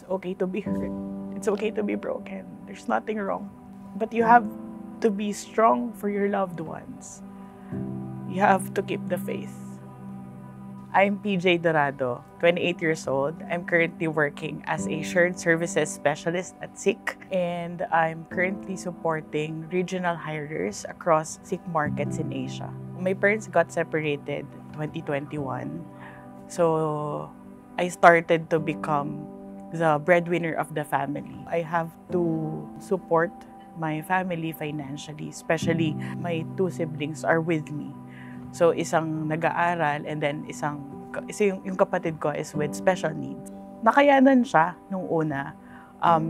It's okay to be hurt. It's okay to be broken. There's nothing wrong. But you have to be strong for your loved ones. You have to keep the faith. I'm PJ Dorado, 28 years old. I'm currently working as a shared services specialist at SIC, and I'm currently supporting regional hirers across SIC markets in Asia. My parents got separated 2021, so I started to become the breadwinner of the family. I have to support my family financially, especially my two siblings are with me. So isang nag-aaral and then yung kapatid ko is with special needs. Nakayanan siya nung una,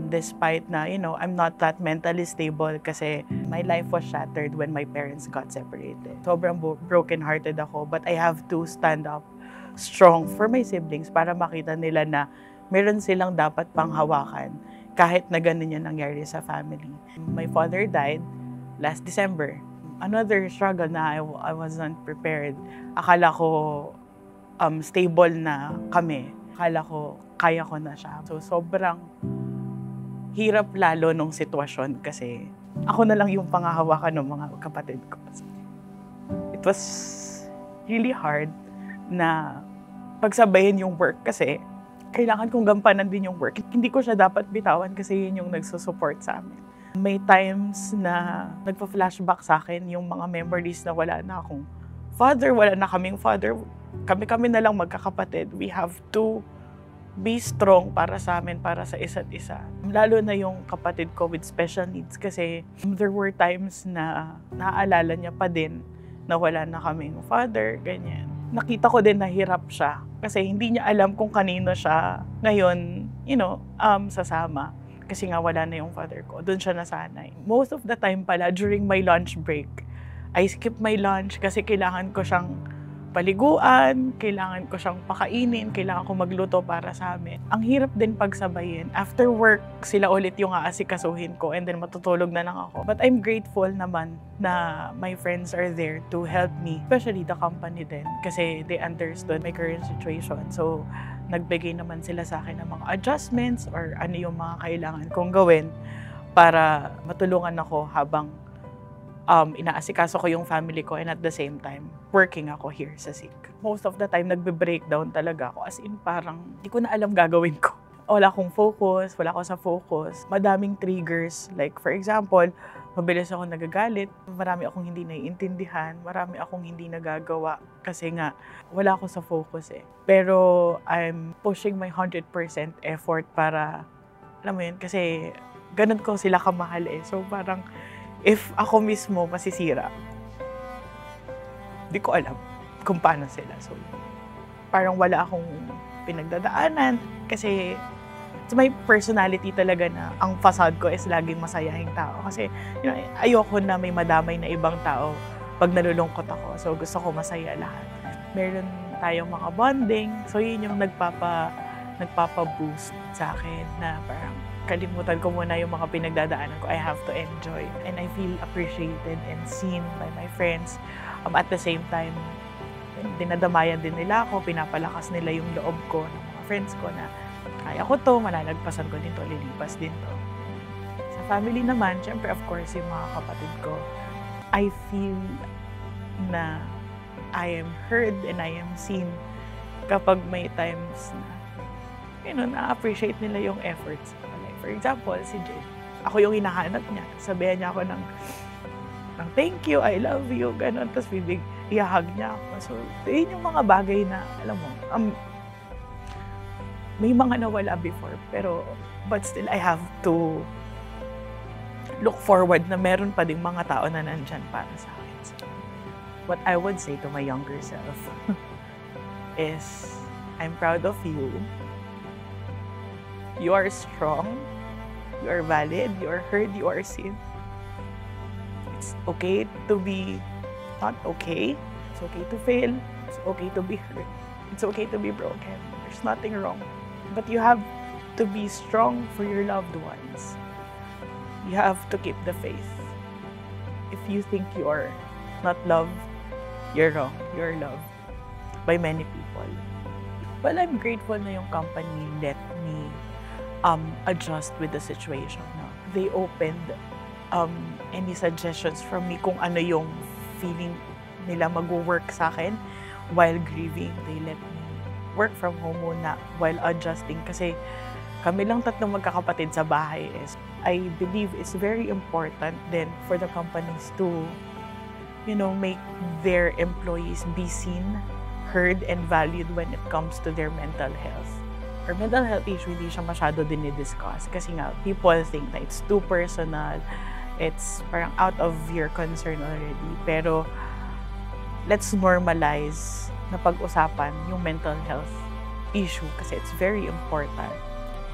despite na, I'm not that mentally stable kasi my life was shattered when my parents got separated. Sobrang broken-hearted ako, but I have to stand up strong for my siblings para makita nila na meron silang dapat panghawakan kahit na ganun yan nangyari sa family. My father died last December. Another struggle na I wasn't prepared. Akala ko stable na kami. Akala ko kaya ko na siya. So sobrang hirap lalo nung sitwasyon kasi ako na lang yung panghahawakan ng mga kapatid ko. It was really hard na pagsabayin yung work kasi kailangan kong gampanan din yung work. Hindi ko siya dapat bitawan kasi yun yung nagsusupport sa amin. May times na nagpa-flashback sa akin yung mga memories na wala na akong father, wala na kaming father. Kami na lang magkakapatid. We have to be strong para sa amin, para sa isa't isa. Lalo na yung kapatid ko with special needs kasi there were times na naaalala niya pa din na wala na kaming father, ganyan. Nakita ko din na hirap siya kasi hindi niya alam kung kanino siya ngayon, sasama. Kasi nga wala na yung father ko. Doon siya nasanay. Most of the time pala, during my lunch break, I skip my lunch kasi kailangan ko siyang paliguan, kailangan ko siyang pakainin, kailangan ko magluto para sa amin. Ang hirap din pagsabayin. After work, sila ulit yung aasikasuhin ko and then matutulog na lang ako. But I'm grateful naman na my friends are there to help me, especially the company din kasi they understood my current situation. So, nagbigay naman sila sa akin ng mga adjustments or ano yung mga kailangan kong gawin para matulungan ako habang inaasikaso ko yung family ko and at the same time, working ako here sa SIC. Most of the time, nagbe-breakdown talaga ako as in parang hindi ko na alam gagawin ko. Wala akong focus, wala ako sa focus. Madaming triggers. Like for example, mabilis ako nagagalit, marami akong hindi naiintindihan, marami akong hindi nagagawa kasi nga wala ako sa focus eh. Pero I'm pushing my 100% effort para, alam mo yun, kasi ganun ko sila kamahal eh. So parang if ako mismo masisira, di ko alam kung paano sila. So parang wala akong pinagdadaanan kasi it's my personality talaga na ang facade ko is laging masayahing tao. Kasi ayoko na may madamay na ibang tao pag nalulungkot ako. So gusto ko masaya lahat. Meron tayong mga bonding. So yun yung nagpapa-boost sa akin na parang kalimutan ko muna yung mga pinagdadaanan ko. I have to enjoy. And I feel appreciated and seen by my friends. At the same time, dinadamayan din nila ako, pinapalakas nila yung loob ko ng mga friends ko na kaya ko to, malalagpasan ko din to, lilipas din to. Sa family naman, syempre of course yung mga kapatid ko, I feel na I am heard and I am seen kapag may times na, na-appreciate nila yung efforts ko. Like, for example, si Jay, ako yung hinahanap niya. Sabihan niya ako ng thank you, I love you, gano'n. Tapos ihahag niya ako. So, yun yung mga bagay na, alam mo, may mga nawala before, but still, I have to look forward na meron pa ding mga tao na nandyan para sa akin. So, what I would say to my younger self is, I'm proud of you. You are strong. You are valid. You are heard. You are seen. It's okay to be not okay. It's okay to fail. It's okay to be hurt. It's okay to be broken. There's nothing wrong. But you have to be strong for your loved ones. You have to keep the faith. If you think you are not loved, you're wrong. You're loved by many people. Well, I'm grateful na yung company let me adjust with the situation. No? They opened any suggestions from me kung ano yung feeling nila mag-work sa akin while grieving. They let me work from home muna while adjusting kasi kami lang tatlong magkakapatid sa bahay. I believe it's very important then for the companies to, make their employees be seen, heard, and valued when it comes to their mental health. Or mental health issue, hindi siya masyado dinidiscuss kasi nga, people think that it's too personal, it's parang out of your concern already. Pero, let's normalize na pag-usapan yung mental health issue kasi it's very important.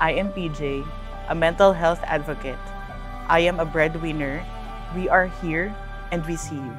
I am PJ, a mental health advocate. I am a breadwinner. We are here and we see you.